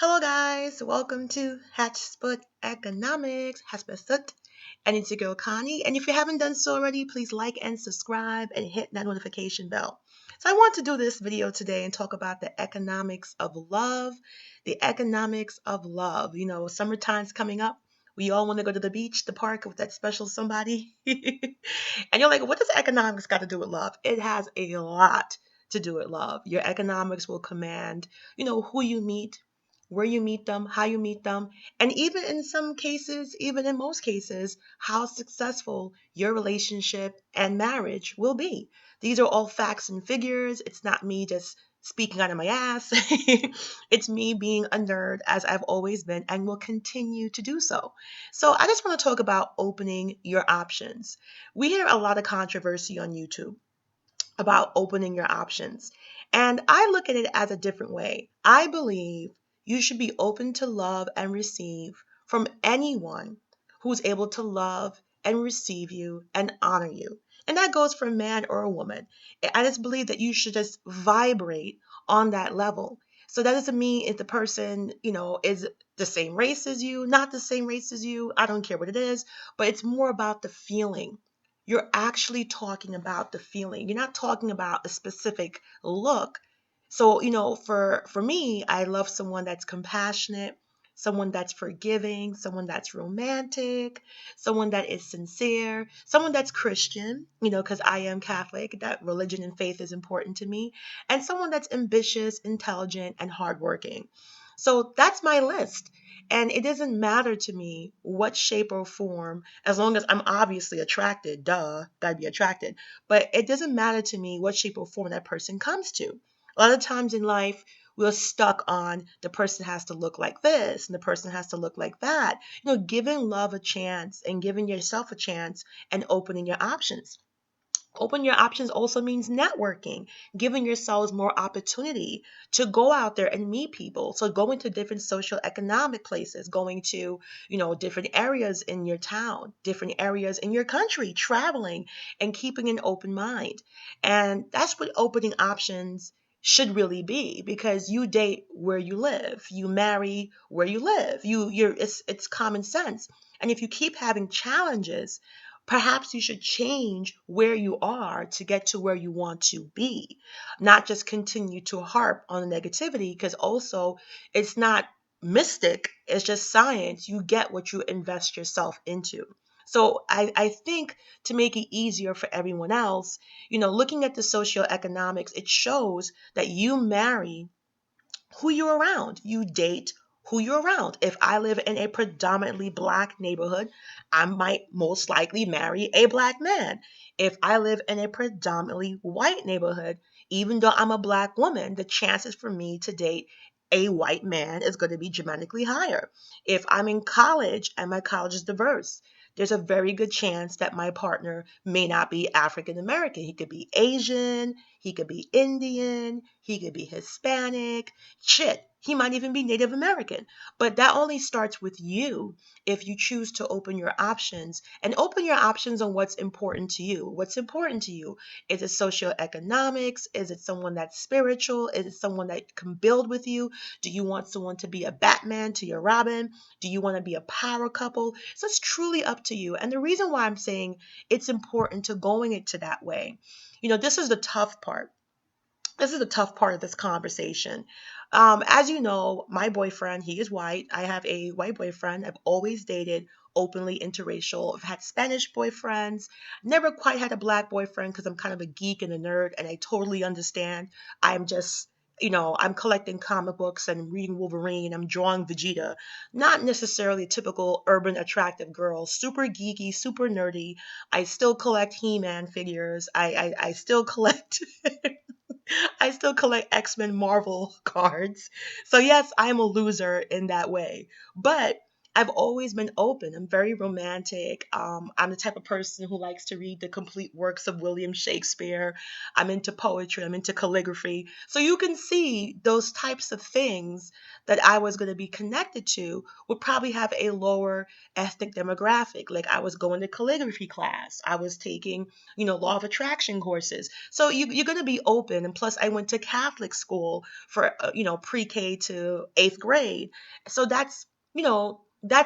Hello guys, welcome to Hatchsput Economics, Hatchsput, and it's your girl Connie. And if you haven't done so already, please like and subscribe and hit that notification bell. So I want to do this video today and talk about the economics of love. The economics of love. You know, summertime's coming up. We all want to go to the beach, the park with that special somebody. And you're like, what does economics got to do with love? It has a lot to do with love. Your economics will command, who you meet, where you meet them, how you meet them, and even in some cases, even in most cases, how successful your relationship and marriage will be. These are all facts and figures. It's not me just speaking out of my ass. It's me being a nerd as I've always been and will continue to do so. So I just want to talk about opening your options. We hear a lot of controversy on YouTube about opening your options. And I look at it as a different way. I believe you should be open to love and receive from anyone who's able to love and receive you and honor you. And that goes for a man or a woman. I just believe that you should just vibrate on that level. So that doesn't mean if the person, is the same race as you, not the same race as you, I don't care what it is, but it's more about the feeling. You're actually talking about the feeling. You're not talking about a specific look. So, for me, I love someone that's compassionate, someone that's forgiving, someone that's romantic, someone that is sincere, someone that's Christian, because I am Catholic, that religion and faith is important to me, and someone that's ambitious, intelligent, and hardworking. So that's my list. And it doesn't matter to me what shape or form, as long as I'm obviously attracted, duh, gotta be attracted. But it doesn't matter to me what shape or form that person comes to. A lot of times in life, we're stuck on the person has to look like this and the person has to look like that. Giving love a chance and giving yourself a chance and opening your options. Open your options also means networking, giving yourselves more opportunity to go out there and meet people. So going to different social economic places, going to, different areas in your town, different areas in your country, traveling and keeping an open mind. And that's what opening options should really be, because you date where you live, you marry where you live. It's common sense. And if you keep having challenges, perhaps you should change where you are to get to where you want to be, not just continue to harp on the negativity, because also it's not mystic, it's just science. You get what you invest yourself into. So I think to make it easier for everyone else, looking at the socioeconomics, it shows that you marry who you're around. You date who you're around. If I live in a predominantly black neighborhood, I might most likely marry a black man. If I live in a predominantly white neighborhood, even though I'm a black woman, the chances for me to date a white man is going to be dramatically higher. If I'm in college and my college is diverse, there's a very good chance that my partner may not be African American. He could be Asian, he could be Indian, he could be Hispanic. Shit, he might even be Native American. But that only starts with you if you choose to open your options and open your options on what's important to you. What's important to you? Is it socioeconomics? Is it someone that's spiritual? Is it someone that can build with you? Do you want someone to be a Batman to your Robin? Do you want to be a power couple? So it's truly up to you. And the reason why I'm saying it's important to going into that way, this is the tough part. This is the tough part of this conversation. As you know, my boyfriend, he is white. I have a white boyfriend. I've always dated openly interracial. I've had Spanish boyfriends. Never quite had a black boyfriend because I'm kind of a geek and a nerd, and I totally understand. I'm just, I'm collecting comic books and reading Wolverine. I'm drawing Vegeta. Not necessarily a typical urban attractive girl. Super geeky, super nerdy. I still collect He-Man figures. I still collect I still collect X-Men Marvel cards. So yes, I'm a loser in that way. But I've always been open. I'm very romantic. I'm the type of person who likes to read the complete works of William Shakespeare. I'm into poetry. I'm into calligraphy. So you can see those types of things that I was going to be connected to would probably have a lower ethnic demographic. Like I was going to calligraphy class. I was taking, law of attraction courses. So you're going to be open. And plus, I went to Catholic school for, pre-K to eighth grade. So that's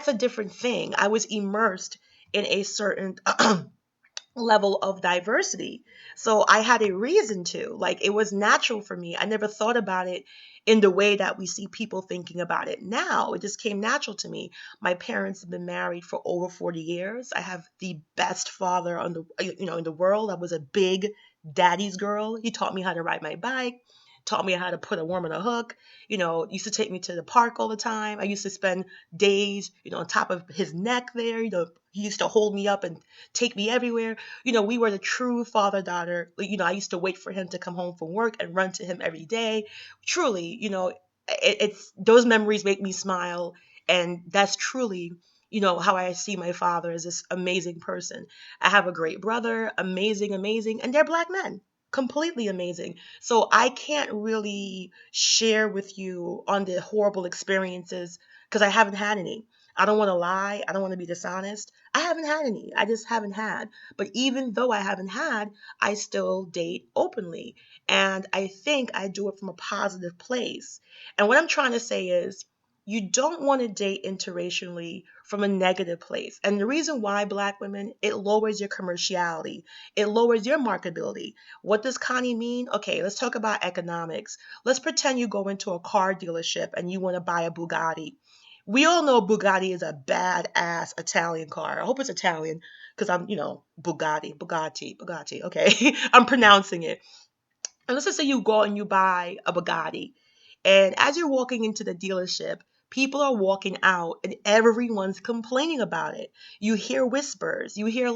a different thing. I was immersed in a certain level of diversity. So I had a reason to. Like it was natural for me. I never thought about it in the way that we see people thinking about it now. It just came natural to me. My parents have been married for over 40 years. I have the best father in the world. I was a big daddy's girl. He taught me how to ride my bike, taught me how to put a worm on a hook, used to take me to the park all the time. I used to spend days, on top of his neck there. He used to hold me up and take me everywhere. We were the true father daughter. I used to wait for him to come home from work and run to him every day. Truly, it's those memories make me smile. And that's truly, how I see my father as this amazing person. I have a great brother, amazing, amazing, and they're Black men. Completely amazing. So I can't really share with you on the horrible experiences because I haven't had any. I don't want to lie. I don't want to be dishonest. I haven't had any. I just haven't had. But even though I haven't had, I still date openly. And I think I do it from a positive place. And what I'm trying to say is, you don't want to date interracially from a negative place. And the reason why, Black women, it lowers your commerciality, it lowers your marketability. What does Connie mean? Okay, let's talk about economics. Let's pretend you go into a car dealership and you want to buy a Bugatti. We all know Bugatti is a badass Italian car. I hope it's Italian because I'm, Bugatti. Okay, I'm pronouncing it. And let's just say you go and you buy a Bugatti. And as you're walking into the dealership, people are walking out and everyone's complaining about it. You hear whispers. You hear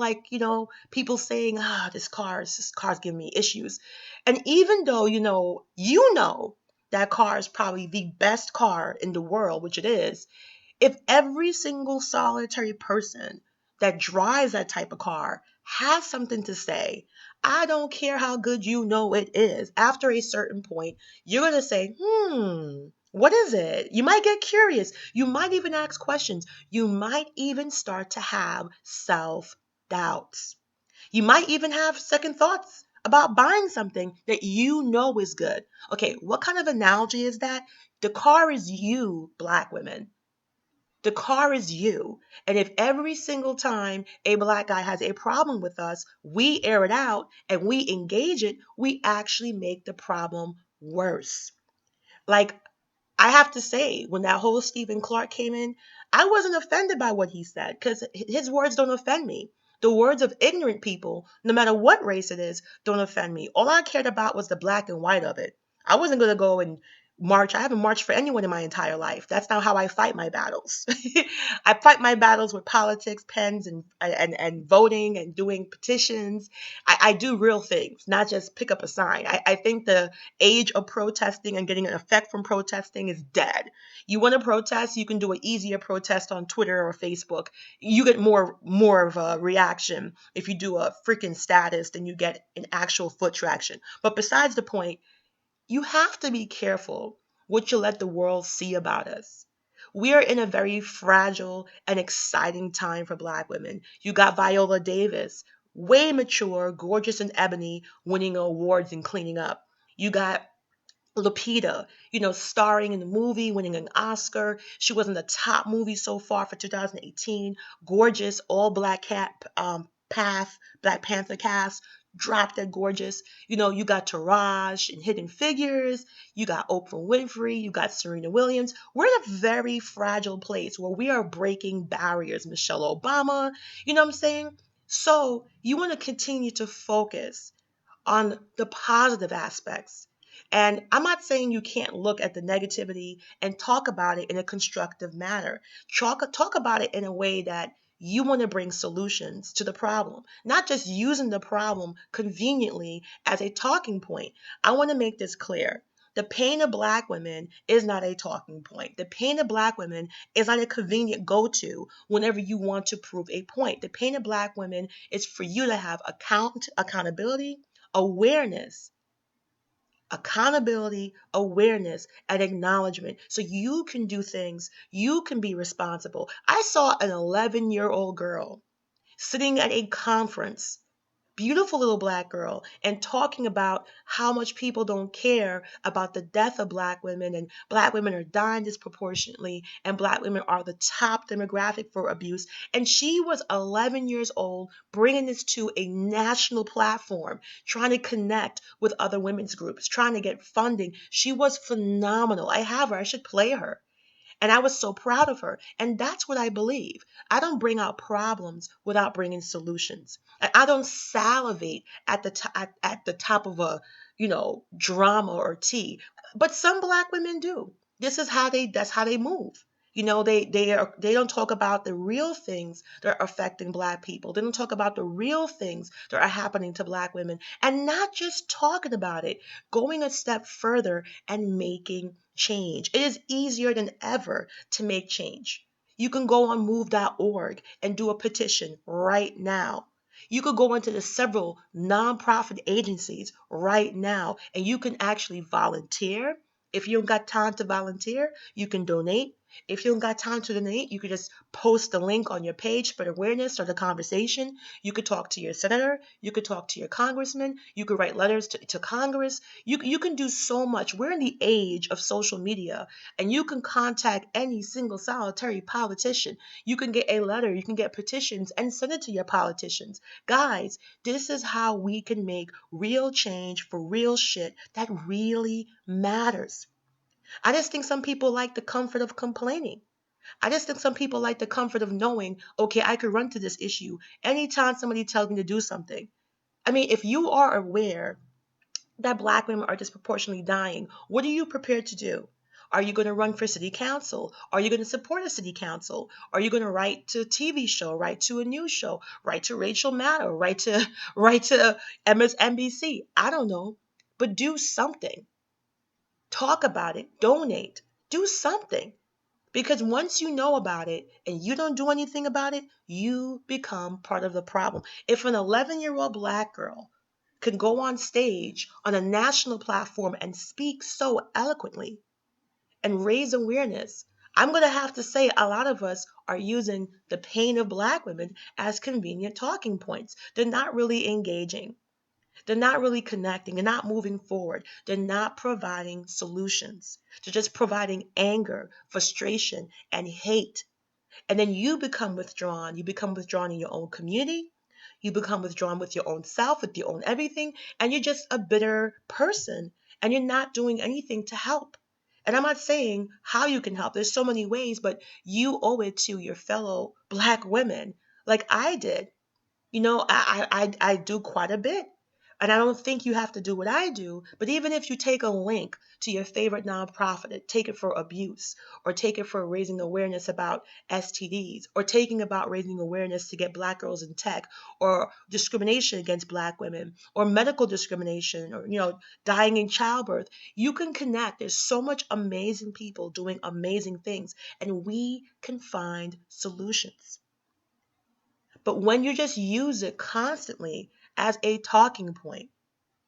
people saying, this car's giving me issues. And even though you know that car is probably the best car in the world, which it is, if every single solitary person that drives that type of car has something to say, I don't care how good you know it is. After a certain point, you're going to say, what is it? You might get curious. You might even ask questions. You might even start to have self doubts. You might even have second thoughts about buying something that you know is good. Okay, what kind of analogy is that? The car is you, Black women. The car is you. And if every single time a Black guy has a problem with us, we air it out and we engage it, we actually make the problem worse. Like, I have to say, when that whole Stephen Clark came in, I wasn't offended by what he said because his words don't offend me. The words of ignorant people, no matter what race it is, don't offend me. All I cared about was the black and white of it. I wasn't going to go and march. I haven't marched for anyone in my entire life. That's not how I fight my battles. I fight my battles with politics, pens, and voting and doing petitions. I do real things, not just pick up a sign. I think the age of protesting and getting an effect from protesting is dead. You want to protest, you can do an easier protest on Twitter or Facebook. You get more of a reaction if you do a freaking status than you get an actual foot traction. But besides the point, you have to be careful what you let the world see about us. We are in a very fragile and exciting time for Black women. You got Viola Davis, way mature, gorgeous and ebony, winning awards and cleaning up. You got Lupita, starring in the movie, winning an Oscar. She was in the top movie so far for 2018. Gorgeous, all black Black Panther cast, drop dead gorgeous. You got Taraj in Hidden Figures. You got Oprah Winfrey. You got Serena Williams. We're in a very fragile place where we are breaking barriers. Michelle Obama, you know what I'm saying? So you want to continue to focus on the positive aspects. And I'm not saying you can't look at the negativity and talk about it in a constructive manner. Talk about it in a way that you want to bring solutions to the problem, not just using the problem conveniently as a talking point. I want to make this clear. The pain of Black women is not a talking point. The pain of Black women is not a convenient go-to whenever you want to prove a point. The pain of Black women is for you to have accountability, awareness, and acknowledgement so you can do things, you can be responsible. I saw an 11-year-old girl sitting at a conference, beautiful little Black girl, and talking about how much people don't care about the death of Black women, and Black women are dying disproportionately, and Black women are the top demographic for abuse. And she was 11 years old, bringing this to a national platform, trying to connect with other women's groups, trying to get funding. She was phenomenal. I have her. I should play her. And I was so proud of her. And that's what I believe. I don't bring out problems without bringing solutions. I don't salivate at the top of a, drama or tea. But some Black women do. That's how they move. They don't talk about the real things that are affecting Black people. They don't talk about the real things that are happening to Black women, and not just talking about it, going a step further and making change. It is easier than ever to make change. You can go on move.org and do a petition right now. You could go into the several nonprofit agencies right now, and you can actually volunteer. If you don't got time to volunteer, you can donate. If you don't got time to donate, you could just post the link on your page, spread awareness, start a conversation. You could talk to your senator. You could talk to your congressman. You could write letters to Congress. You can do so much. We're in the age of social media, and you can contact any single solitary politician. You can get a letter. You can get petitions and send it to your politicians. Guys, this is how we can make real change for real shit that really matters. I just think some people like the comfort of complaining. I just think some people like the comfort of knowing, okay, I could run to this issue anytime somebody tells me to do something. I mean, if you are aware that Black women are disproportionately dying, what are you prepared to do? Are you going to run for city council? Are you going to support a city council? Are you going to write to a TV show, write to a news show, write to Rachel Maddow, write to MSNBC? I don't know, but do something. Talk about it, donate, do something. Because once you know about it and you don't do anything about it, you become part of the problem. If an 11-year-old Black girl can go on stage on a national platform and speak so eloquently and raise awareness, I'm going to have to say a lot of us are using the pain of Black women as convenient talking points. They're not really engaging. They're not really connecting. They're not moving forward. They're not providing solutions. They're just providing anger, frustration, and hate. And then you become withdrawn. You become withdrawn in your own community. You become withdrawn with your own self, with your own everything. And you're just a bitter person. And you're not doing anything to help. And I'm not saying how you can help. There's so many ways, but you owe it to your fellow Black women, like I did. I do quite a bit. And I don't think you have to do what I do, but even if you take a link to your favorite nonprofit, take it for abuse, or take it for raising awareness about STDs, or taking about raising awareness to get Black girls in tech, or discrimination against Black women, or medical discrimination, or dying in childbirth, you can connect. There's so much amazing people doing amazing things, and we can find solutions. But when you just use it constantly as a talking point,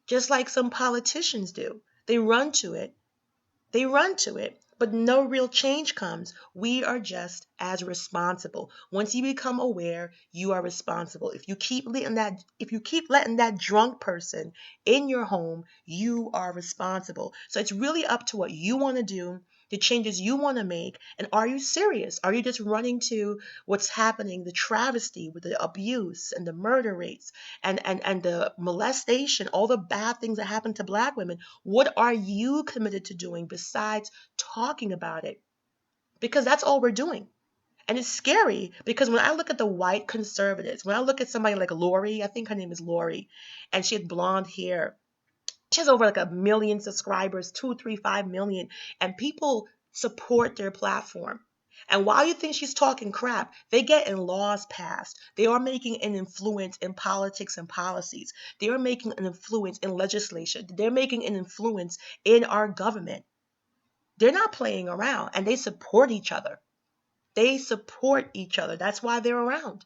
just like some politicians do, they run to it, but no real change comes. We are just as responsible. Once you become aware, you are responsible. If you keep letting that drunk person in your home, you are responsible. So it's really up to what you want to do, the changes you want to make, and are you serious? Are you just running to what's happening, the travesty with the abuse and the murder rates and the molestation, all the bad things that happen to Black women? What are you committed to doing besides talking about it? Because that's all we're doing. And it's scary because when I look at the white conservatives, when I look at somebody like Lori, I think her name is Lori, and she had blonde hair. She has over like 1 million subscribers, 2, 3, 5 million, and people support their platform. And while you think she's talking crap, they get in laws passed. They are making an influence in politics and policies. They are making an influence in legislation. They're making an influence in our government. They're not playing around, and they support each other. They support each other. That's why they're around.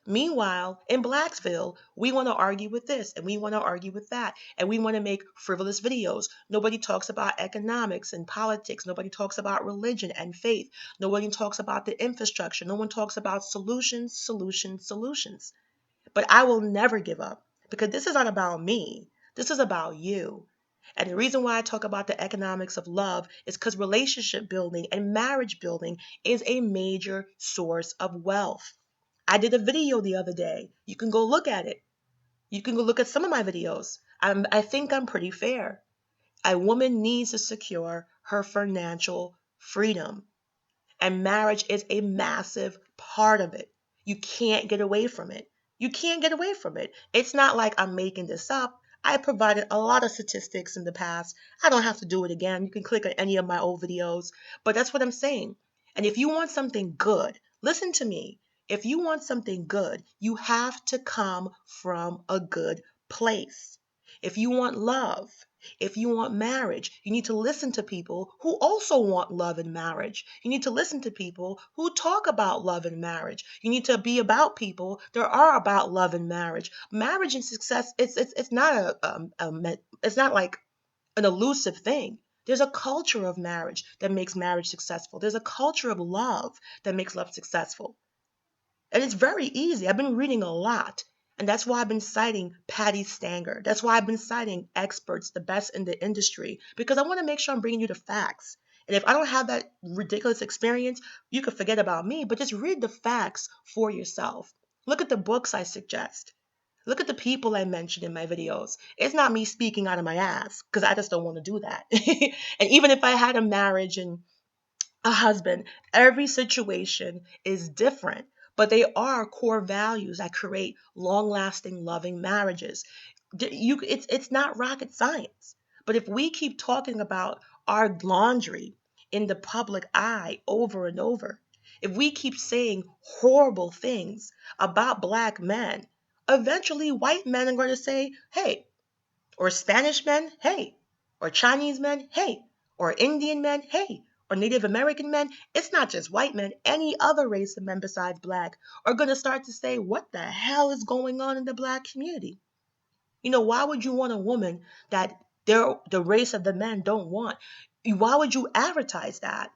Meanwhile, in Blacksville, we want to argue with this and we want to argue with that. And we want to make frivolous videos. Nobody talks about economics and politics. Nobody talks about religion and faith. Nobody talks about the infrastructure. No one talks about solutions, solutions, solutions. But I will never give up because this is not about me. This is about you. And the reason why I talk about the economics of love is because relationship building and marriage building is a major source of wealth. I did a video the other day. You can go look at it. You can go look at some of my videos. I think I'm pretty fair. A woman needs to secure her financial freedom. And marriage is a massive part of it. You can't get away from it. You can't get away from it. It's not like I'm making this up. I provided a lot of statistics in the past. I don't have to do it again. You can click on any of my old videos. But that's what I'm saying. And if you want something good, listen to me. If you want something good, you have to come from a good place. If you want love, if you want marriage, you need to listen to people who also want love and marriage. You need to listen to people who talk about love and marriage. You need to be about people that are about love and marriage. Marriage and success, it's not it's not like an elusive thing. There's a culture of marriage that makes marriage successful. There's a culture of love that makes love successful. And it's very easy. I've been reading a lot. And that's why I've been citing Patty Stanger. That's why I've been citing experts, the best in the industry, because I want to make sure I'm bringing you the facts. And if I don't have that ridiculous experience, you can forget about me, but just read the facts for yourself. Look at the books I suggest. Look at the people I mentioned in my videos. It's not me speaking out of my ass, because I just don't want to do that. And even if I had a marriage and a husband, every situation is different, but they are core values that create long-lasting, loving marriages. It's not rocket science. But if we keep talking about our laundry in the public eye over and over, if we keep saying horrible things about black men, eventually white men are going to say, hey, or Spanish men, hey, or Chinese men, hey, or Indian men, hey, or Native American men. It's not just white men, any other race of men besides black are going to start to say, what the hell is going on in the black community? Why would you want a woman that the race of the men don't want? Why would you advertise that?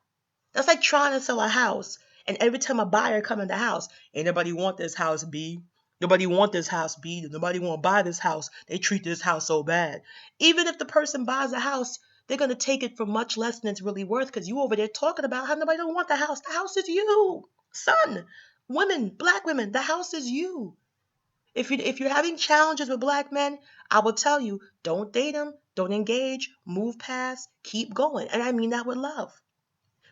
That's like trying to sell a house, and every time a buyer come in the house, ain't nobody want this house, B. Nobody want this house, B. Nobody want to buy this house. They treat this house so bad. Even if the person buys a house, they're gonna take it for much less than it's really worth because you over there talking about how nobody don't want the house. The house is you, son. Women, black women, the house is you. If you're having challenges with black men, I will tell you, don't date them, don't engage, move past, keep going, and I mean that with love.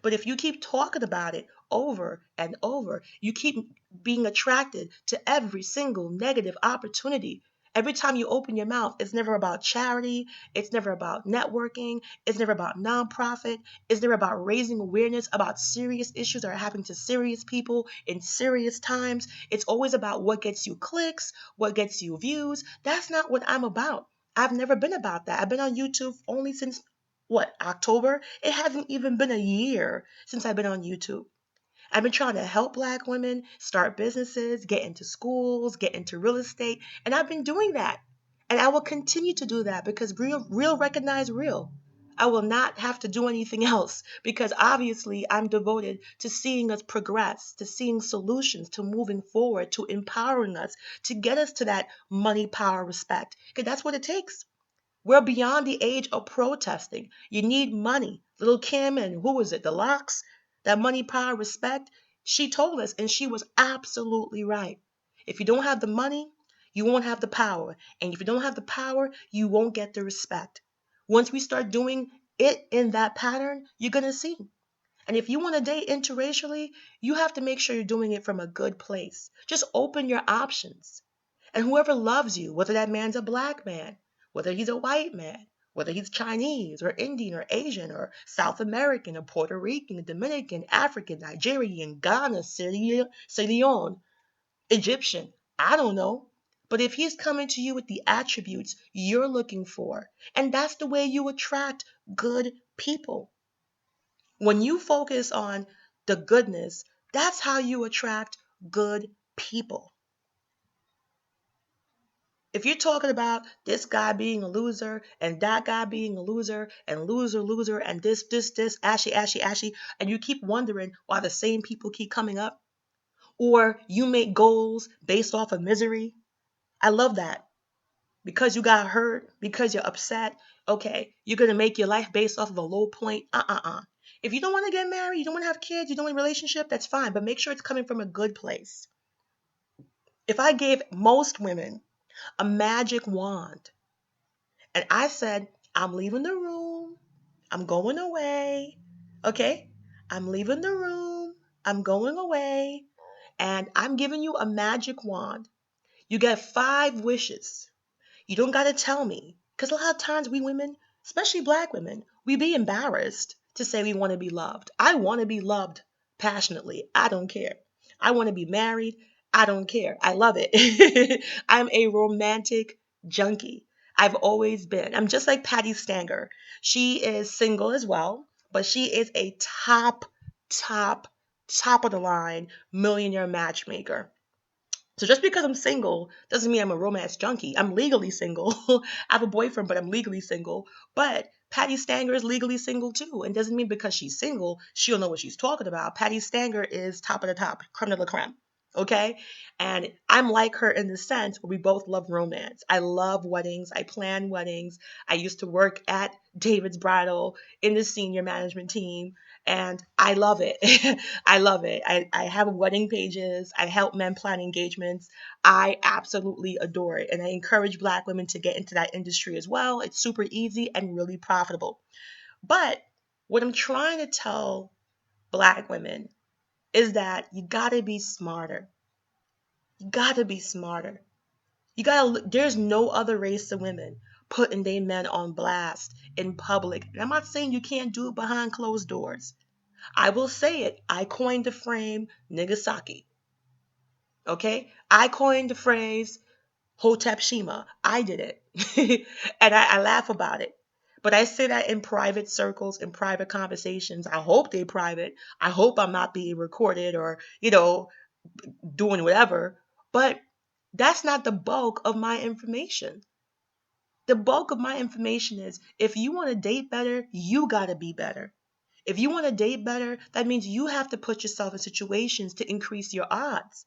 But if you keep talking about it over and over, you keep being attracted to every single negative opportunity. Every time you open your mouth, it's never about charity. It's never about networking. It's never about nonprofit. It's never about raising awareness about serious issues that are happening to serious people in serious times. It's always about what gets you clicks, what gets you views. That's not what I'm about. I've never been about that. I've been on YouTube only since October? It hasn't even been a year since I've been on YouTube. I've been trying to help black women start businesses, get into schools, get into real estate, and I've been doing that. And I will continue to do that because real recognize real. I will not have to do anything else because obviously I'm devoted to seeing us progress, to seeing solutions, to moving forward, to empowering us, to get us to that money, power, respect. Because that's what it takes. We're beyond the age of protesting. You need money. Little Kim and who was it? The Locks? That money, power, respect. She told us, and she was absolutely right. If you don't have the money, you won't have the power. And if you don't have the power, you won't get the respect. Once we start doing it in that pattern, you're going to see. And if you want to date interracially, you have to make sure you're doing it from a good place. Just open your options. And whoever loves you, whether that man's a black man, whether he's a white man, whether he's Chinese or Indian or Asian or South American or Puerto Rican, Dominican, African, Nigerian, Ghana, Sierra Leone, Egyptian, I don't know. But if he's coming to you with the attributes you're looking for, and that's the way you attract good people. When you focus on the goodness, that's how you attract good people. If you're talking about this guy being a loser and that guy being a loser and loser, loser, and this, ashy, ashy, ashy, and you keep wondering why the same people keep coming up, or you make goals based off of misery, I love that. Because you got hurt, because you're upset, okay, you're going to make your life based off of a low point. If you don't want to get married, you don't want to have kids, you don't want a relationship, that's fine, but make sure it's coming from a good place. If I gave most women a magic wand and I said, I'm leaving the room, I'm going away, okay? I'm leaving the room, I'm going away, and I'm giving you a magic wand. You get 5 wishes. You don't got to tell me. Because a lot of times we women, especially black women, we be embarrassed to say we want to be loved. I want to be loved passionately. I don't care. I want to be married. I don't care. I love it. I'm a romantic junkie. I've always been. I'm just like Patty Stanger. She is single as well, but she is a top, top of the line millionaire matchmaker. So just because I'm single doesn't mean I'm a romance junkie. I'm legally single. I have a boyfriend, but I'm legally single. But Patty Stanger is legally single too. And doesn't mean because she's single, she'll know what she's talking about. Patty Stanger is top of the top, creme de la creme. Okay? And I'm like her in the sense where we both love romance. I love weddings. I plan weddings. I used to work at David's Bridal in the senior management team. And I love it. I love it. I have wedding pages. I help men plan engagements. I absolutely adore it. And I encourage Black women to get into that industry as well. It's super easy and really profitable. But what I'm trying to tell Black women is that you gotta be smarter. You gotta be smarter. There's no other race of women putting their men on blast in public. And I'm not saying you can't do it behind closed doors. I will say it. I coined the frame Nagasaki. Okay? I coined the phrase Hotep Shima. I did it. And I laugh about it. But I say that in private circles, in private conversations. I hope they're private. I hope I'm not being recorded or, doing whatever. But that's not the bulk of my information. The bulk of my information is if you want to date better, you got to be better. If you want to date better, that means you have to put yourself in situations to increase your odds.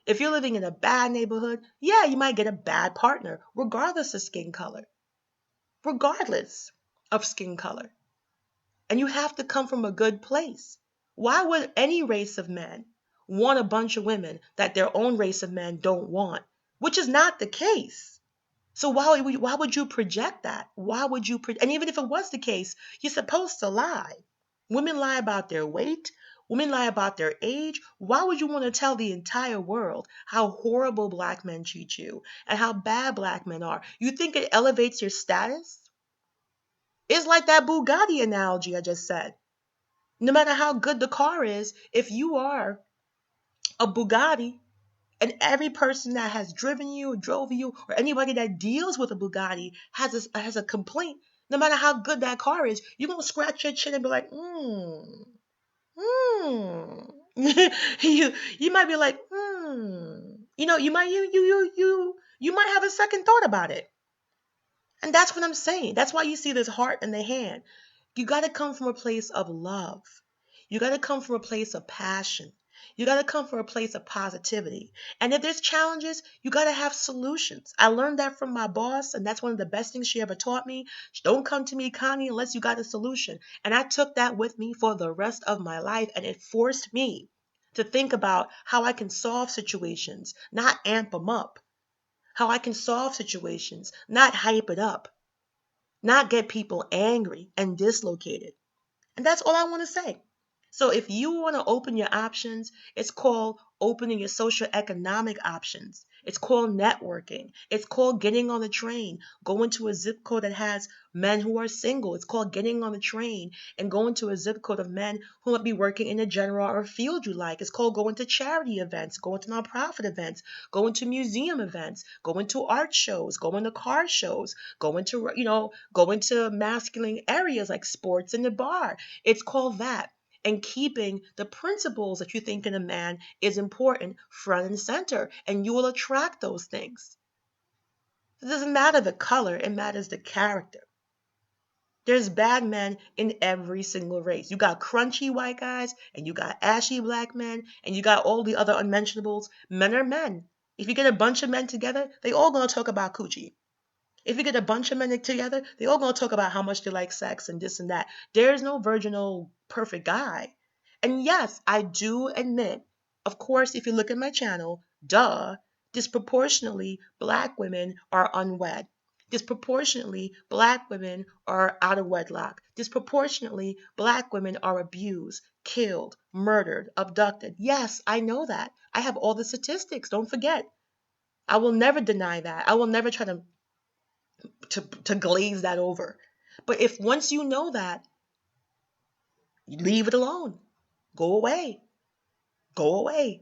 If you're living in a bad neighborhood, yeah, you might get a bad partner, regardless of skin color. Regardless of skin color. And you have to come from a good place. Why would any race of men want a bunch of women that their own race of men don't want? Which is not the case. So why would you project that? Why would you and even if it was the case, you're supposed to lie. Women lie about their weight. Women lie about their age. Why would you want to tell the entire world how horrible Black men treat you and how bad Black men are? You think it elevates your status? It's like that Bugatti analogy I just said. No matter how good the car is, if you are a Bugatti, and every person that has driven you, drove you, or anybody that deals with a Bugatti has a complaint. No matter how good that car is, you're gonna scratch your chin and be like, you might be like, you might have a second thought about it. And that's what I'm saying. That's why you see this heart in the hand. You got to come from a place of love. You got to come from a place of passion. You got to come from a place of positivity. And if there's challenges, you got to have solutions. I learned that from my boss, and that's one of the best things she ever taught me. Don't come to me, Connie, unless you got a solution. And I took that with me for the rest of my life, and it forced me to think about how I can solve situations, not amp them up. How I can solve situations, not hype it up, not get people angry and dislocated. And that's all I want to say. So if you want to open your options, it's called opening your social economic options. It's called networking. It's called getting on the train, going to a zip code that has men who are single. It's called getting on the train and going to a zip code of men who might be working in a general or field you like. It's called going to charity events, going to nonprofit events, going to museum events, going to art shows, going to car shows, going to masculine areas like sports and the bar. It's called that, and keeping the principles that you think in a man is important front and center, and you will attract those things. It doesn't matter the color, it matters the character. There's bad men in every single race. You got crunchy white guys, and you got ashy black men, and you got all the other unmentionables. Men are men. If you get a bunch of men together, they all gonna talk about coochie. If you get a bunch of men together, they all gonna talk about how much they like sex and this and that. There's no virginal perfect guy. And yes, I do admit, of course, if you look at my channel, duh, disproportionately black women are unwed. Disproportionately, black women are out of wedlock. Disproportionately, black women are abused, killed, murdered, abducted. Yes, I know that. I have all the statistics. Don't forget. I will never deny that. I will never try to glaze that over. But if once you know that, you leave it alone. Go away. Go away.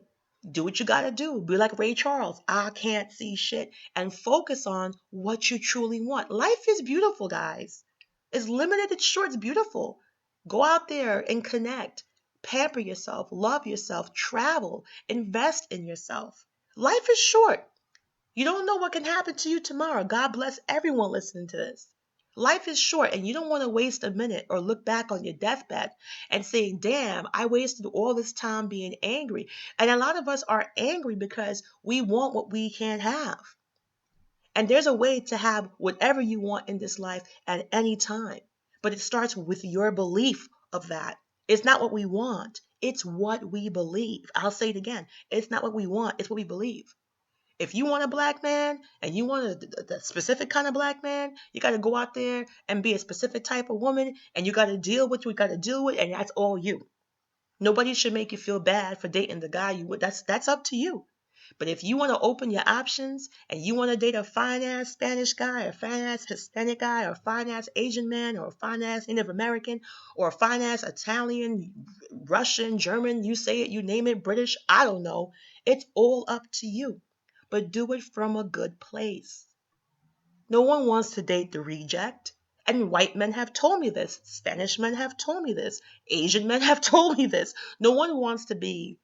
Do what you gotta do. Be like Ray Charles. I can't see shit. And focus on what you truly want. Life is beautiful, guys. It's limited, it's short, it's beautiful. Go out there and connect. Pamper yourself, love yourself, travel, invest in yourself. Life is short. You don't know what can happen to you tomorrow. God bless everyone listening to this. Life is short, and you don't want to waste a minute or look back on your deathbed and say, damn, I wasted all this time being angry. And a lot of us are angry because we want what we can't have. And there's a way to have whatever you want in this life at any time. But it starts with your belief of that. It's not what we want, it's what we believe. I'll say it again. It's not what we want, it's what we believe. If you want a black man and you want a specific kind of black man, you got to go out there and be a specific type of woman, and you got to deal with what you got to deal with, and that's all you. Nobody should make you feel bad for dating the guy you would. That's up to you. But if you want to open your options and you want to date a fine ass Spanish guy, or fine ass Hispanic guy, or fine ass Asian man, or a fine ass Native American, or a fine ass Italian, Russian, German, you say it, you name it, British, I don't know. It's all up to you. But do it from a good place. No one wants to date the reject. And white men have told me this. Spanish men have told me this. Asian men have told me this. No one wants to be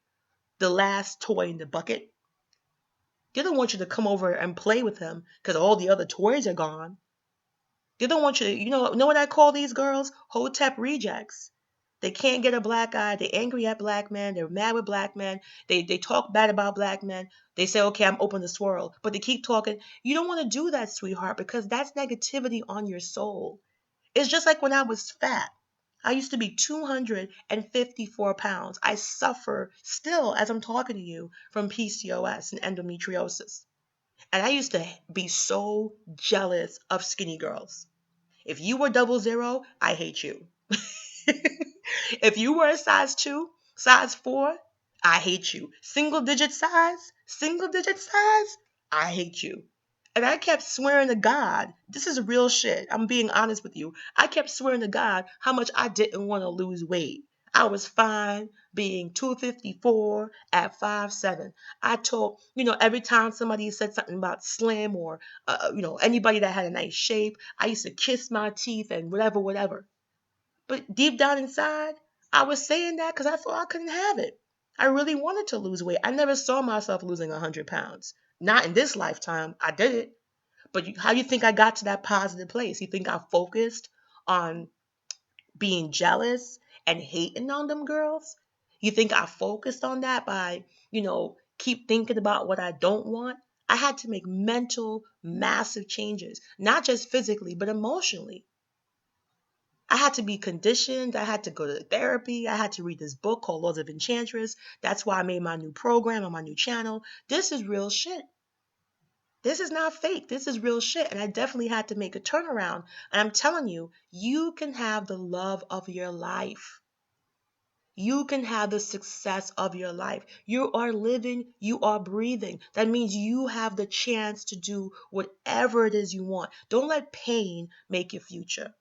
the last toy in the bucket. They don't want you to come over and play with them because all the other toys are gone. They don't want you to, know what I call these girls? Hotep rejects. They can't get a black guy. They're angry at black men. They're mad with black men. They talk bad about black men. They say, okay, I'm open to swirl. But they keep talking. You don't want to do that, sweetheart, because that's negativity on your soul. It's just like when I was fat. I used to be 254 pounds. I suffer still, as I'm talking to you, from PCOS and endometriosis. And I used to be so jealous of skinny girls. If you were 00, I hate you. If you were a size 2, size 4, I hate you. Single digit size, I hate you. And I kept swearing to God, this is real shit. I'm being honest with you. I kept swearing to God how much I didn't want to lose weight. I was fine being 254 at 5'7". I told, every time somebody said something about slim or, anybody that had a nice shape, I used to kiss my teeth and whatever, whatever. But deep down inside, I was saying that because I thought I couldn't have it. I really wanted to lose weight. I never saw myself losing 100 pounds. Not in this lifetime. I did it. But how do you think I got to that positive place? You think I focused on being jealous and hating on them girls? You think I focused on that by, keep thinking about what I don't want? I had to make mental, massive changes, not just physically, but emotionally. I had to be conditioned. I had to go to therapy. I had to read this book called Laws of Enchantress. That's why I made my new program on my new channel. This is real shit. This is not fake. This is real shit. And I definitely had to make a turnaround. And I'm telling you, you can have the love of your life. you can have the success of your life. You are living, you are breathing. That means you have the chance to do whatever it is you want. Don't let pain make your future.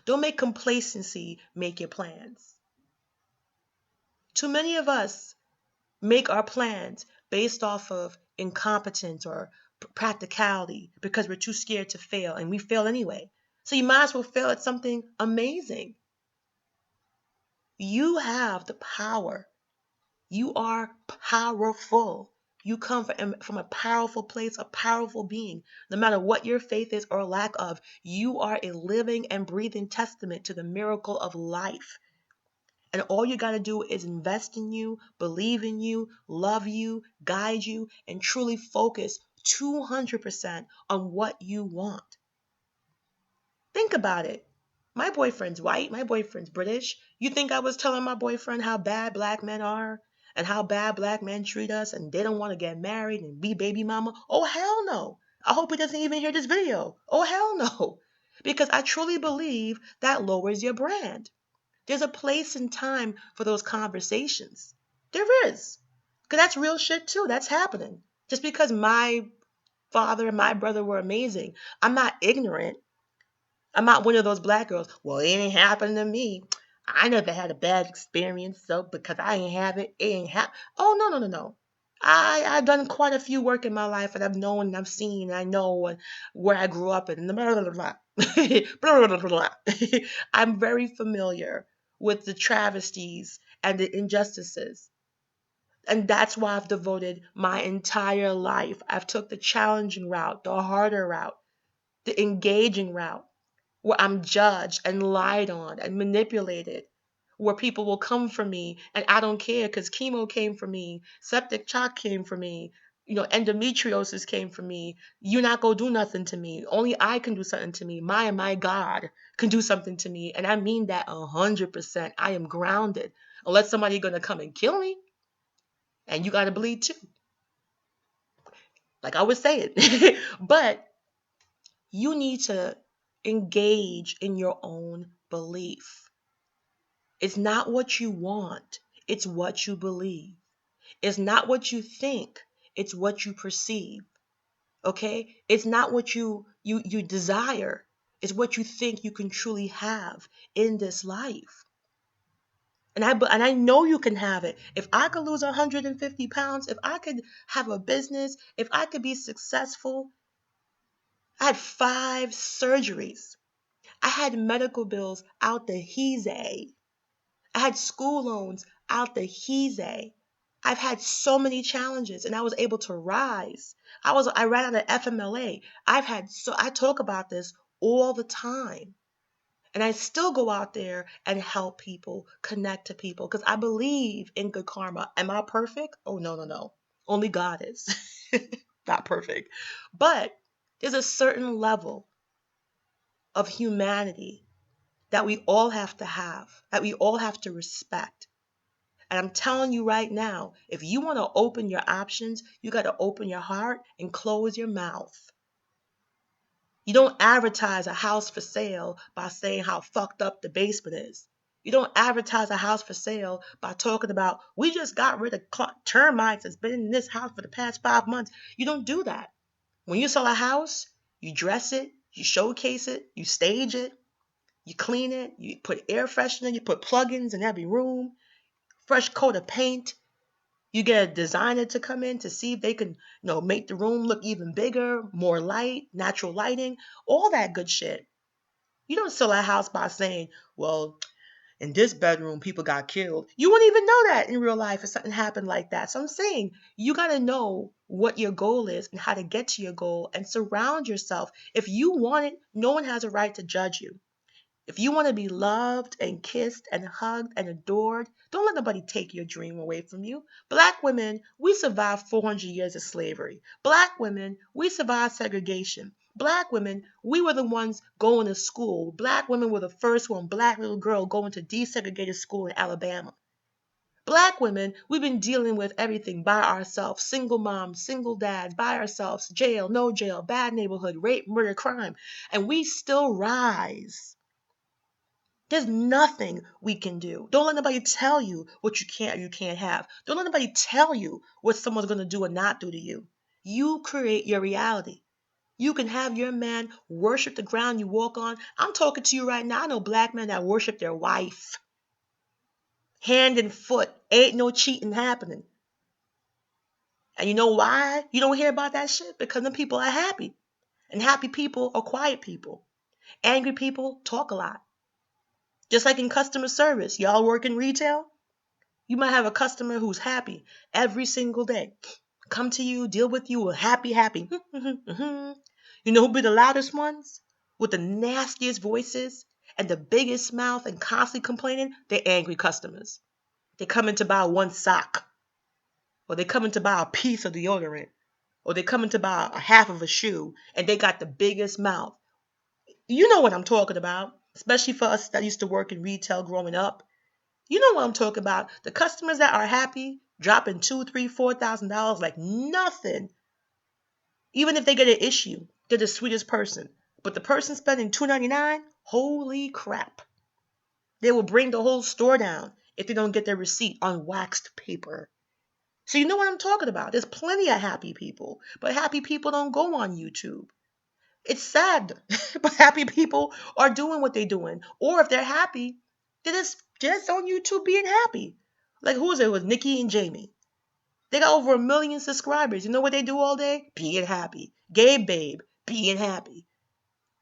Don't make complacency make your plans. Too many of us make our plans based off of incompetence or practicality because we're too scared to fail, and we fail anyway. So you might as well fail at something amazing. You have the power. You are powerful. You come from a powerful place, a powerful being. No matter what your faith is or lack of, you are a living and breathing testament to the miracle of life. And all you got to do is invest in you, believe in you, love you, guide you, and truly focus 200% on what you want. Think about it. My boyfriend's white, my boyfriend's British. You think I was telling my boyfriend how bad black men are and how bad black men treat us and they don't want to get married and be baby mama? Oh, hell no. I hope he doesn't even hear this video. Oh, hell no. Because I truly believe that lowers your brand. There's a place and time for those conversations. There is. Because that's real shit too. That's happening. Just because my father and my brother were amazing, I'm not ignorant. I'm not one of those black girls. Well, it ain't happened to me. I never had a bad experience, so because I ain't have it, it ain't happen. Oh, no, no, no, no. I've done quite a few work in my life, and I've known and I've seen and I know where I grew up and blah, blah, blah, blah. Blah, blah, blah, blah. I'm very familiar with the travesties and the injustices. And that's why I've devoted my entire life. I've took the challenging route, the harder route, the engaging route, where I'm judged and lied on and manipulated, where people will come for me and I don't care because chemo came for me, septic shock came for me, endometriosis came for me. You're not going to do nothing to me. Only I can do something to me. My God can do something to me. And I mean that 100%. I am grounded. Unless somebody going to come and kill me, and you got to bleed too. Like I was saying. But you need to engage in your own belief. It's not what you want, it's what you believe. It's not what you think, it's what you perceive. Okay? It's not what you desire, it's what you think you can truly have in this life. And I know you can have it. If I could lose 150 pounds, if I could have a business, if I could be successful, I had 5 surgeries. I had medical bills out the heezy. I had school loans out the heezy. I've had so many challenges and I was able to rise. I ran out of FMLA. I talk about this all the time. And I still go out there and help people, connect to people because I believe in good karma. Am I perfect? Oh, no, no, no. Only God is. Not perfect. But there's a certain level of humanity that we all have, that we all have to respect. And I'm telling you right now, if you want to open your options, you got to open your heart and close your mouth. You don't advertise a house for sale by saying how fucked up the basement is. You don't advertise a house for sale by talking about, we just got rid of termites that's been in this house for the past 5 months. You don't do that. When you sell a house, you dress it, you showcase it, you stage it, you clean it, you put air freshener, you put plugins in every room, fresh coat of paint. You get a designer to come in to see if they can, make the room look even bigger, more light, natural lighting, all that good shit. You don't sell a house by saying, well, in this bedroom, people got killed. You wouldn't even know that in real life if something happened like that. So I'm saying you got to know what your goal is and how to get to your goal and surround yourself. If you want it, no one has a right to judge you. If you want to be loved and kissed and hugged and adored, don't let nobody take your dream away from you. Black women, we survived 400 years of slavery. Black women, we survived segregation. Black women, we were the ones going to school. Black women were the first one, black little girl going to desegregated school in Alabama. Black women, we've been dealing with everything by ourselves. Single moms, single dads, by ourselves. Jail, no jail, bad neighborhood, rape, murder, crime. And we still rise. There's nothing we can do. Don't let nobody tell you what you can't or you can't have. Don't let nobody tell you what someone's going to do or not do to you. You create your reality. You can have your man worship the ground you walk on. I'm talking to you right now. I know black men that worship their wife. Hand and foot. Ain't no cheating happening. And you know why you don't hear about that shit? Because them people are happy. And happy people are quiet people. Angry people talk a lot. Just like in customer service. Y'all work in retail? You might have a customer who's happy every single day. Come to you, deal with you, happy, happy. You know who be the loudest ones? With the nastiest voices and the biggest mouth and constantly complaining? They're angry customers. They come in to buy one sock. Or they come in to buy a piece of deodorant. Or they come in to buy a half of a shoe. And they got the biggest mouth. You know what I'm talking about. Especially for us that used to work in retail growing up. You know what I'm talking about. The customers that are happy, dropping $2,000, $3,000, $4,000 like nothing. Even if they get an issue, they're the sweetest person. But the person spending $2.99, holy crap. They will bring the whole store down if they don't get their receipt on waxed paper. So you know what I'm talking about. There's plenty of happy people, but happy people don't go on YouTube. It's sad, but happy people are doing what they're doing. Or if they're happy, they're just on YouTube being happy. Like who is it? It was Nikki and Jamie. They got over 1 million subscribers. You know what they do all day? Being happy. Gabe Babe, being happy.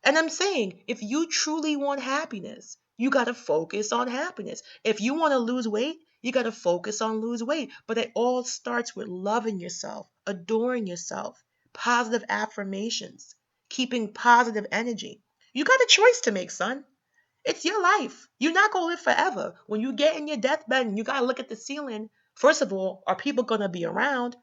And I'm saying, if you truly want happiness, you got to focus on happiness. If you want to lose weight, you got to focus on lose weight. But it all starts with loving yourself, adoring yourself, positive affirmations, keeping positive energy. You got a choice to make, son. It's your life. You're not going to live forever. When you get in your deathbed and you got to look at the ceiling, first of all, are people going to be around?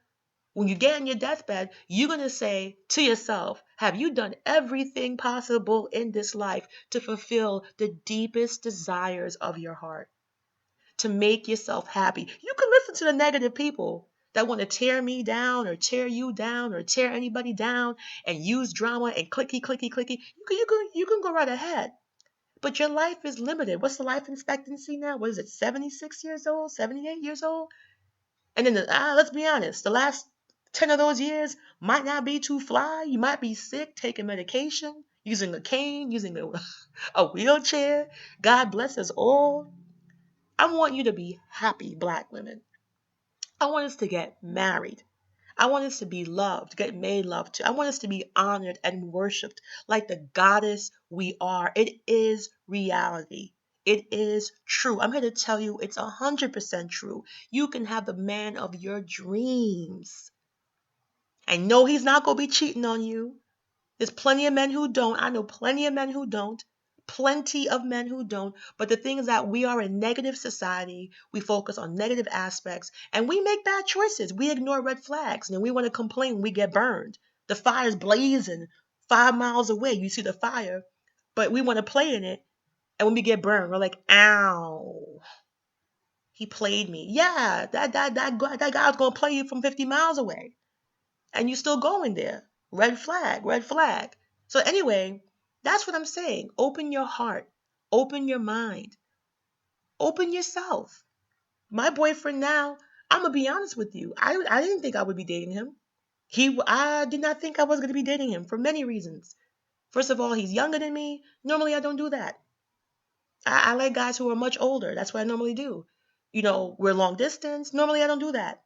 When you get on your deathbed, you're going to say to yourself, have you done everything possible in this life to fulfill the deepest desires of your heart? To make yourself happy. You can listen to the negative people that want to tear me down or tear you down or tear anybody down and use drama and clicky, clicky, clicky. You can go right ahead. But your life is limited. What's the life expectancy now? What is it, 76 years old, 78 years old? And then, let's be honest, the last 10 of those years might not be too fly. You might be sick, taking medication, using a cane, using a wheelchair. God bless us all. I want you to be happy, Black women. I want us to get married. I want us to be loved, get made love to. I want us to be honored and worshiped like the goddess we are. It is reality. It is true. I'm here to tell you it's 100% true. You can have the man of your dreams. I know he's not going to be cheating on you. There's plenty of men who don't. I know plenty of men who don't. Plenty of men who don't. But the thing is that we are a negative society. We focus on negative aspects and we make bad choices. We ignore red flags and then we want to complain when we get burned. The fire's blazing 5 miles away. You see the fire, but we want to play in it. And when we get burned, we're like, ow, he played me. Yeah, that guy's going to play you from 50 miles away. And you still going there. Red flag, red flag. So anyway, that's what I'm saying. Open your heart. Open your mind. Open yourself. My boyfriend now, I'm going to be honest with you. I didn't think I would be dating him. I did not think I was going to be dating him for many reasons. First of all, he's younger than me. Normally, I don't do that. I like guys who are much older. That's what I normally do. We're long distance. Normally, I don't do that.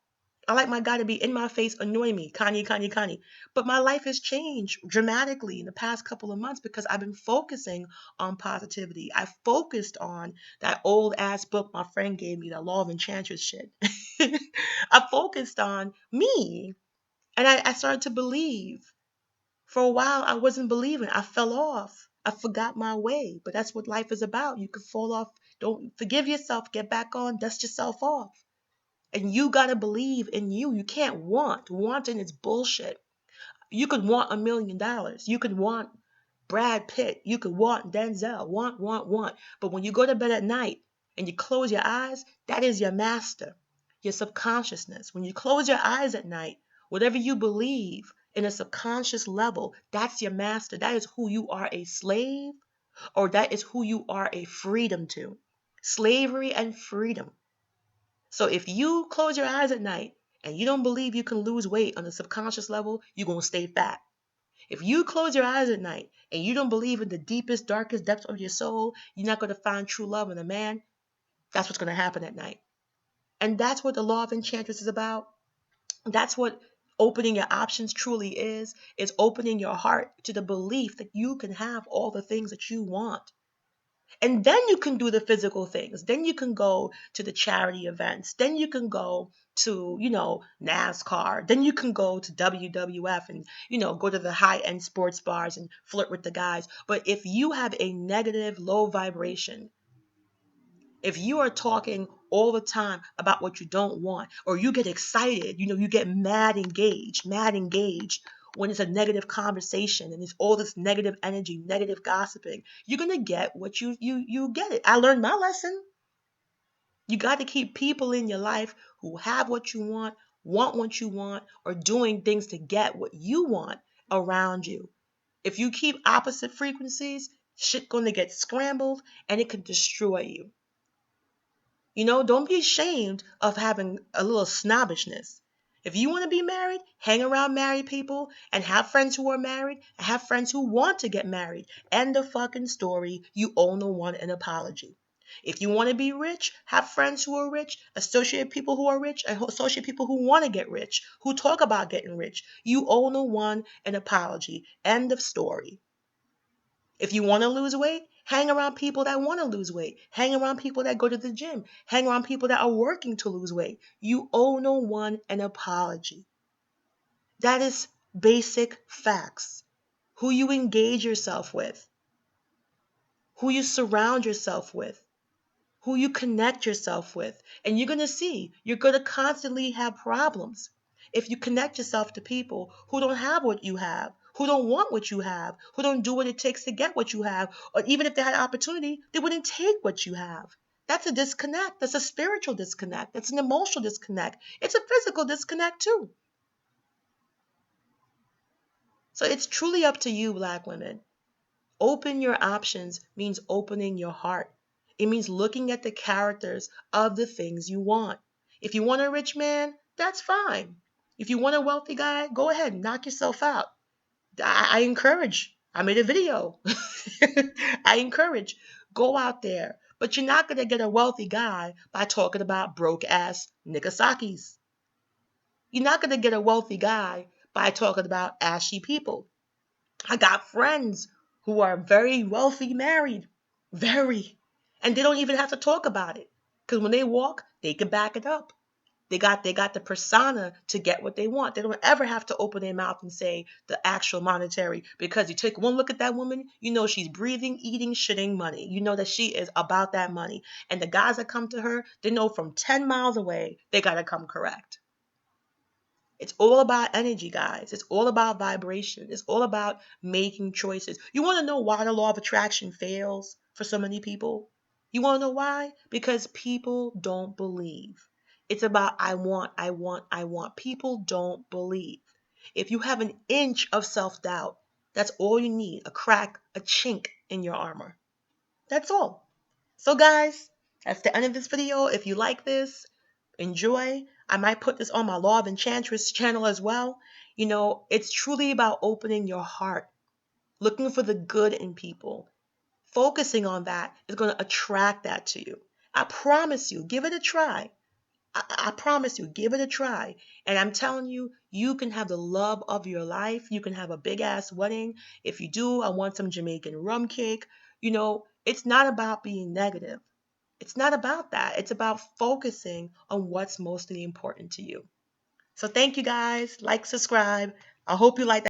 I like my guy to be in my face, annoying me, Kanye, Kanye, Kanye. But my life has changed dramatically in the past couple of months because I've been focusing on positivity. I focused on that old ass book my friend gave me, the Law of Enchantress shit. I focused on me and I started to believe. For a while, I wasn't believing. I fell off. I forgot my way. But that's what life is about. You could fall off. Don't forgive yourself. Get back on. Dust yourself off. And you got to believe in you. You can't want. Wanting is bullshit. You could want $1 million. You could want Brad Pitt. You could want Denzel. Want. But when you go to bed at night and you close your eyes, that is your master, your subconsciousness. When you close your eyes at night, whatever you believe in a subconscious level, that's your master. That is who you are, a slave or that is who you are a freedom to. Slavery and freedom. So if you close your eyes at night and you don't believe you can lose weight on a subconscious level, you're going to stay fat. If you close your eyes at night and you don't believe in the deepest, darkest depths of your soul, you're not going to find true love in a man, that's what's going to happen at night. And that's what the law of enchantress is about. That's what opening your options truly is opening your heart to the belief that you can have all the things that you want. And then you can do the physical things. Then you can go to the charity events. Then you can go to, NASCAR. Then you can go to WWF and, go to the high-end sports bars and flirt with the guys. But if you have a negative, low vibration, if you are talking all the time about what you don't want, or you get excited, you get mad engaged when it's a negative conversation and it's all this negative energy, negative gossiping, you're going to get what you get it. I learned my lesson. You got to keep people in your life who have what you want what you want, or doing things to get what you want around you. If you keep opposite frequencies, shit going to get scrambled and it can destroy you. Don't be ashamed of having a little snobbishness. If you want to be married, hang around married people and have friends who are married and have friends who want to get married. End of fucking story. You owe no one an apology. If you want to be rich, have friends who are rich, associate people who are rich, and associate people who want to get rich, who talk about getting rich. You owe no one an apology. End of story. If you want to lose weight, hang around people that want to lose weight. Hang around people that go to the gym. Hang around people that are working to lose weight. You owe no one an apology. That is basic facts. Who you engage yourself with, who you surround yourself with, who you connect yourself with. And you're going to see, you're going to constantly have problems if you connect yourself to people who don't have what you have, who don't want what you have, who don't do what it takes to get what you have, or even if they had opportunity, they wouldn't take what you have. That's a disconnect. That's a spiritual disconnect. That's an emotional disconnect. It's a physical disconnect too. So it's truly up to you, Black women. Open your options means opening your heart. It means looking at the characters of the things you want. If you want a rich man, that's fine. If you want a wealthy guy, go ahead and knock yourself out. I encourage. I made a video. I encourage. Go out there. But you're not going to get a wealthy guy by talking about broke ass Nikasakis. You're not going to get a wealthy guy by talking about ashy people. I got friends who are very wealthy married. Very. And they don't even have to talk about it. Because when they walk, they can back it up. They got the persona to get what they want. They don't ever have to open their mouth and say the actual monetary, because you take one look at that woman, you know she's breathing, eating, shitting money. You know that she is about that money. And the guys that come to her, they know from 10 miles away, they got to come correct. It's all about energy, guys. It's all about vibration. It's all about making choices. You want to know why the law of attraction fails for so many people? You want to know why? Because people don't believe. It's about I want, I want, I want. People don't believe. If you have an inch of self-doubt, that's all you need, a crack, a chink in your armor. That's all. So guys, that's the end of this video. If you like this, enjoy. I might put this on my Law of Enchantress channel as well. It's truly about opening your heart, looking for the good in people. Focusing on that is going to attract that to you. I promise you, give it a try. I promise you, give it a try. And I'm telling you, you can have the love of your life. You can have a big ass wedding. If you do, I want some Jamaican rum cake. It's not about being negative. It's not about that. It's about focusing on what's mostly important to you. So thank you guys. Like, subscribe. I hope you like that.